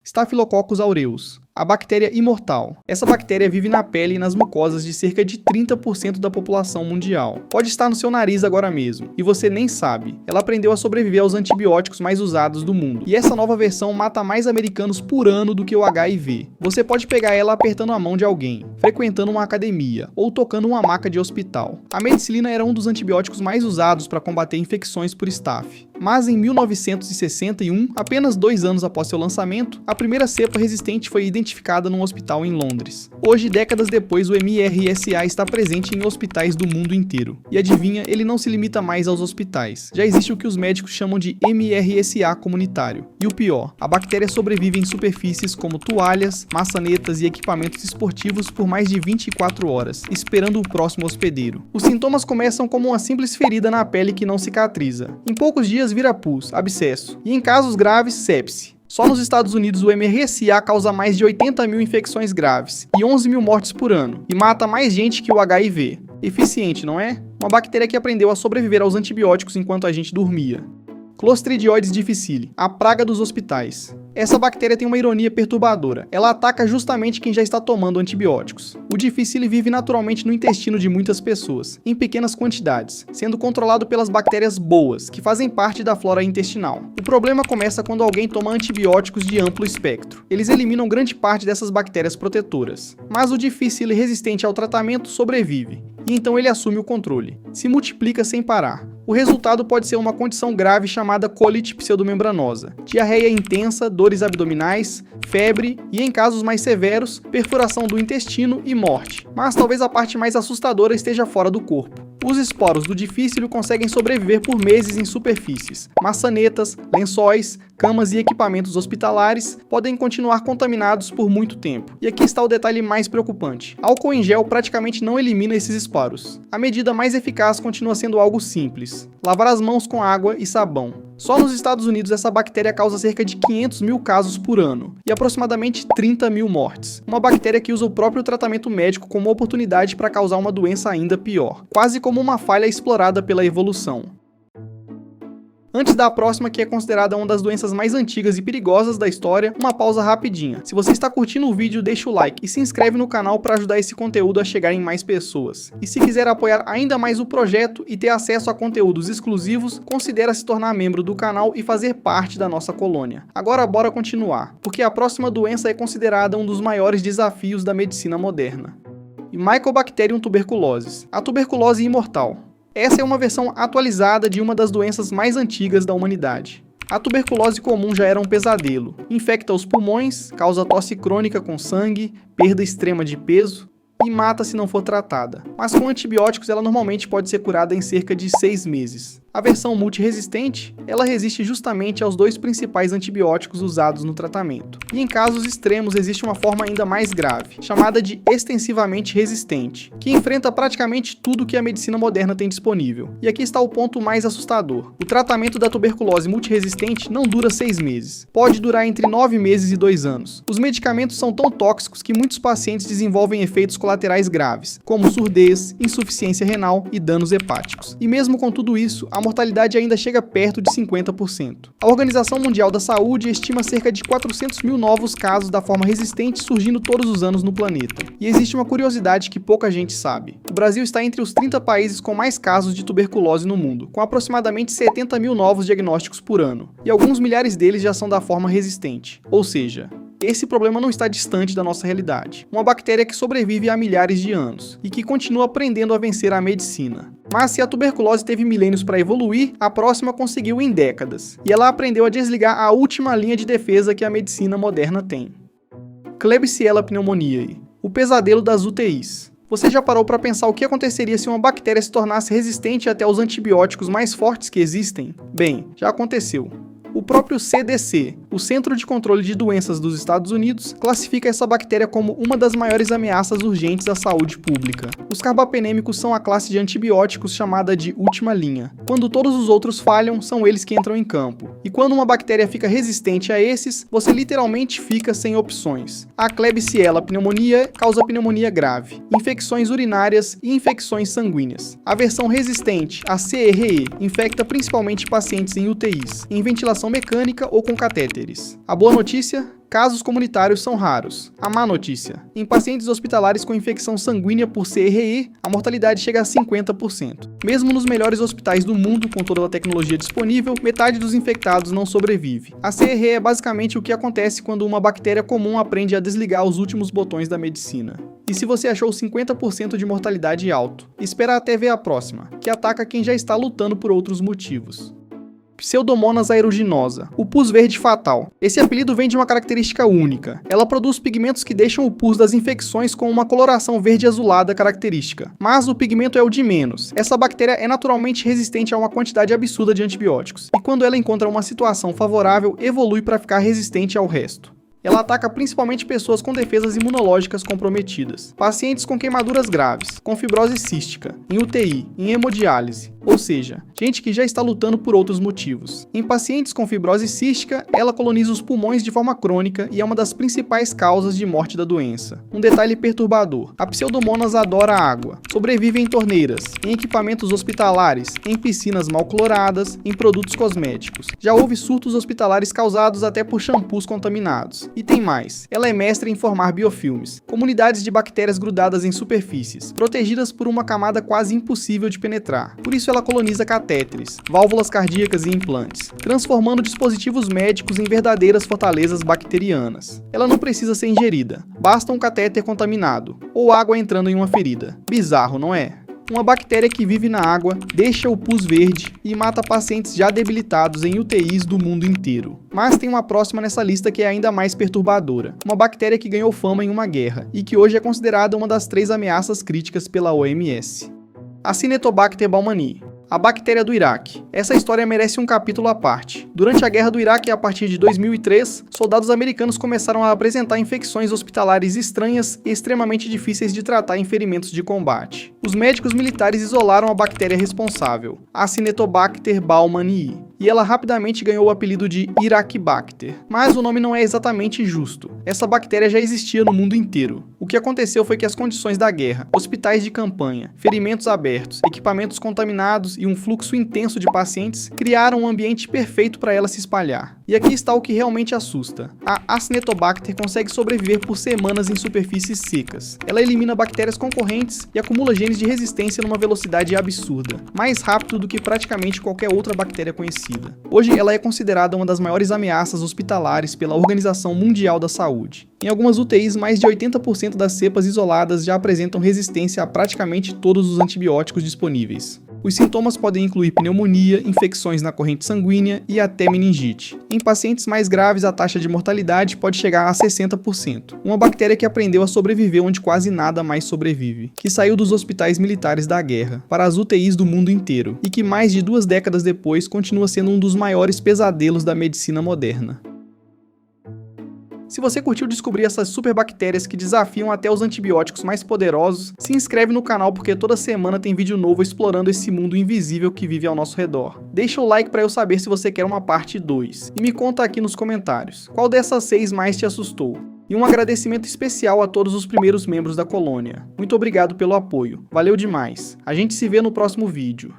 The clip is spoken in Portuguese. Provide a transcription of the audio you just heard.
Staphylococcus aureus, a bactéria imortal. Essa bactéria vive na pele e nas mucosas de cerca de 30% da população mundial. Pode estar no seu nariz agora mesmo, e você nem sabe. Ela aprendeu a sobreviver aos antibióticos mais usados do mundo. E essa nova versão mata mais americanos por ano do que o HIV. Você pode pegar ela apertando a mão de alguém, frequentando uma academia, ou tocando uma maca de hospital. A meticilina era um dos antibióticos mais usados para combater infecções por Staph. Mas em 1961, apenas 2 anos após seu lançamento, a primeira cepa resistente foi identificada num hospital em Londres. Hoje, décadas depois, o MRSA está presente em hospitais do mundo inteiro. E adivinha, ele não se limita mais aos hospitais. Já existe o que os médicos chamam de MRSA comunitário. E o pior, a bactéria sobrevive em superfícies como toalhas, maçanetas e equipamentos esportivos por mais de 24 horas, esperando o próximo hospedeiro. Os sintomas começam como uma simples ferida na pele que não cicatriza. Em poucos dias vira pus, abscesso, e em casos graves, sepse. Só nos Estados Unidos o MRSA causa mais de 80 mil infecções graves e 11 mil mortes por ano, e mata mais gente que o HIV. Eficiente, não é? Uma bactéria que aprendeu a sobreviver aos antibióticos enquanto a gente dormia. Clostridioides difficile, a praga dos hospitais. Essa bactéria tem uma ironia perturbadora. Ela ataca justamente quem já está tomando antibióticos. O difficile vive naturalmente no intestino de muitas pessoas, em pequenas quantidades, sendo controlado pelas bactérias boas, que fazem parte da flora intestinal. O problema começa quando alguém toma antibióticos de amplo espectro. Eles eliminam grande parte dessas bactérias protetoras. Mas o difficile resistente ao tratamento sobrevive, e então ele assume o controle. Se multiplica sem parar. O resultado pode ser uma condição grave chamada colite pseudomembranosa, diarreia intensa, dores abdominais, febre e, em casos mais severos, perfuração do intestino e morte. Mas talvez a parte mais assustadora esteja fora do corpo. Os esporos do difficile conseguem sobreviver por meses em superfícies. Maçanetas, lençóis, camas e equipamentos hospitalares podem continuar contaminados por muito tempo. E aqui está o detalhe mais preocupante. Álcool em gel praticamente não elimina esses esporos. A medida mais eficaz continua sendo algo simples: lavar as mãos com água e sabão. Só nos Estados Unidos essa bactéria causa cerca de 500 mil casos por ano e aproximadamente 30 mil mortes. Uma bactéria que usa o próprio tratamento médico como oportunidade para causar uma doença ainda pior, quase como uma falha explorada pela evolução. Antes da próxima, que é considerada uma das doenças mais antigas e perigosas da história, uma pausa rapidinha. Se você está curtindo o vídeo, deixa o like e se inscreve no canal para ajudar esse conteúdo a chegar em mais pessoas. E se quiser apoiar ainda mais o projeto e ter acesso a conteúdos exclusivos, considere se tornar membro do canal e fazer parte da nossa colônia. Agora bora continuar, porque a próxima doença é considerada um dos maiores desafios da medicina moderna. Mycobacterium tuberculosis, a tuberculose imortal. Essa é uma versão atualizada de uma das doenças mais antigas da humanidade. A tuberculose comum já era um pesadelo. Infecta os pulmões, causa tosse crônica com sangue, perda extrema de peso e mata se não for tratada. Mas com antibióticos ela normalmente pode ser curada em cerca de 6 meses. A versão multiresistente, ela resiste justamente aos 2 principais antibióticos usados no tratamento. E em casos extremos existe uma forma ainda mais grave, chamada de extensivamente resistente, que enfrenta praticamente tudo que a medicina moderna tem disponível. E aqui está o ponto mais assustador. O tratamento da tuberculose multiresistente não dura 6 meses. Pode durar entre 9 meses e 2 anos. Os medicamentos são tão tóxicos que muitos pacientes desenvolvem efeitos colaterais graves, como surdez, insuficiência renal e danos hepáticos. E mesmo com tudo isso, a mortalidade ainda chega perto de 50%. A Organização Mundial da Saúde estima cerca de 400 mil novos casos da forma resistente surgindo todos os anos no planeta. E existe uma curiosidade que pouca gente sabe. O Brasil está entre os 30 países com mais casos de tuberculose no mundo, com aproximadamente 70 mil novos diagnósticos por ano. E alguns milhares deles já são da forma resistente. Ou seja, esse problema não está distante da nossa realidade. Uma bactéria que sobrevive há milhares de anos e que continua aprendendo a vencer a medicina. Mas se a tuberculose teve milênios para evoluir, a próxima conseguiu em décadas. E ela aprendeu a desligar a última linha de defesa que a medicina moderna tem. Klebsiella pneumoniae, o pesadelo das UTIs. Você já parou para pensar o que aconteceria se uma bactéria se tornasse resistente até aos antibióticos mais fortes que existem? Bem, já aconteceu. O próprio CDC, o Centro de Controle de Doenças dos Estados Unidos, classifica essa bactéria como uma das maiores ameaças urgentes à saúde pública. Os carbapenêmicos são a classe de antibióticos chamada de última linha. Quando todos os outros falham, são eles que entram em campo. E quando uma bactéria fica resistente a esses, você literalmente fica sem opções. A Klebsiella pneumoniae causa pneumonia grave, infecções urinárias e infecções sanguíneas. A versão resistente, a CRE, infecta principalmente pacientes em UTIs, em ventilação mecânica ou com catéter. bactéries. A boa notícia? Casos comunitários são raros. A má notícia: em pacientes hospitalares com infecção sanguínea por CRE, a mortalidade chega a 50%. Mesmo nos melhores hospitais do mundo, com toda a tecnologia disponível, metade dos infectados não sobrevive. A CRE é basicamente o que acontece quando uma bactéria comum aprende a desligar os últimos botões da medicina. E se você achou 50% de mortalidade alto, espera até ver a próxima, que ataca quem já está lutando por outros motivos. Pseudomonas aeruginosa, o pus verde fatal. Esse apelido vem de uma característica única. Ela produz pigmentos que deixam o pus das infecções com uma coloração verde azulada característica. Mas o pigmento é o de menos. Essa bactéria é naturalmente resistente a uma quantidade absurda de antibióticos. E quando ela encontra uma situação favorável, evolui para ficar resistente ao resto. Ela ataca principalmente pessoas com defesas imunológicas comprometidas, pacientes com queimaduras graves, com fibrose cística, em UTI, em hemodiálise, ou seja, gente que já está lutando por outros motivos. Em pacientes com fibrose cística, ela coloniza os pulmões de forma crônica e é uma das principais causas de morte da doença. Um detalhe perturbador: a Pseudomonas adora água, sobrevive em torneiras, em equipamentos hospitalares, em piscinas mal cloradas, em produtos cosméticos. Já houve surtos hospitalares causados até por shampoos contaminados. E tem mais, ela é mestre em formar biofilmes, comunidades de bactérias grudadas em superfícies, protegidas por uma camada quase impossível de penetrar. Por isso ela coloniza catéteres, válvulas cardíacas e implantes, transformando dispositivos médicos em verdadeiras fortalezas bacterianas. Ela não precisa ser ingerida, basta um catéter contaminado, ou água entrando em uma ferida. Bizarro, não é? Uma bactéria que vive na água, deixa o pus verde e mata pacientes já debilitados em UTIs do mundo inteiro. Mas tem uma próxima nessa lista que é ainda mais perturbadora. Uma bactéria que ganhou fama em uma guerra e que hoje é considerada uma das 3 ameaças críticas pela OMS. Acinetobacter baumannii. A bactéria do Iraque. Essa história merece um capítulo à parte. Durante a Guerra do Iraque, a partir de 2003, soldados americanos começaram a apresentar infecções hospitalares estranhas e extremamente difíceis de tratar em ferimentos de combate. Os médicos militares isolaram a bactéria responsável, Acinetobacter baumannii, e ela rapidamente ganhou o apelido de Iraquibacter. Mas o nome não é exatamente justo. Essa bactéria já existia no mundo inteiro. O que aconteceu foi que as condições da guerra, hospitais de campanha, ferimentos abertos, equipamentos contaminados e um fluxo intenso de pacientes criaram um ambiente perfeito para ela se espalhar. E aqui está o que realmente assusta. A Acinetobacter consegue sobreviver por semanas em superfícies secas. Ela elimina bactérias concorrentes e acumula genes de resistência numa velocidade absurda, mais rápido do que praticamente qualquer outra bactéria conhecida. Hoje ela é considerada uma das maiores ameaças hospitalares pela Organização Mundial da Saúde. Em algumas UTIs, mais de 80% das cepas isoladas já apresentam resistência a praticamente todos os antibióticos disponíveis. Os sintomas podem incluir pneumonia, infecções na corrente sanguínea e até meningite. Em pacientes mais graves, a taxa de mortalidade pode chegar a 60%. Uma bactéria que aprendeu a sobreviver onde quase nada mais sobrevive, que saiu dos hospitais militares da guerra para as UTIs do mundo inteiro e que mais de 2 décadas depois continua sendo um dos maiores pesadelos da medicina moderna. Se você curtiu descobrir essas super bactérias que desafiam até os antibióticos mais poderosos, se inscreve no canal porque toda semana tem vídeo novo explorando esse mundo invisível que vive ao nosso redor. Deixa o like para eu saber se você quer uma parte 2. E me conta aqui nos comentários, qual dessas 6 mais te assustou? E um agradecimento especial a todos os primeiros membros da colônia. Muito obrigado pelo apoio. Valeu demais. A gente se vê no próximo vídeo.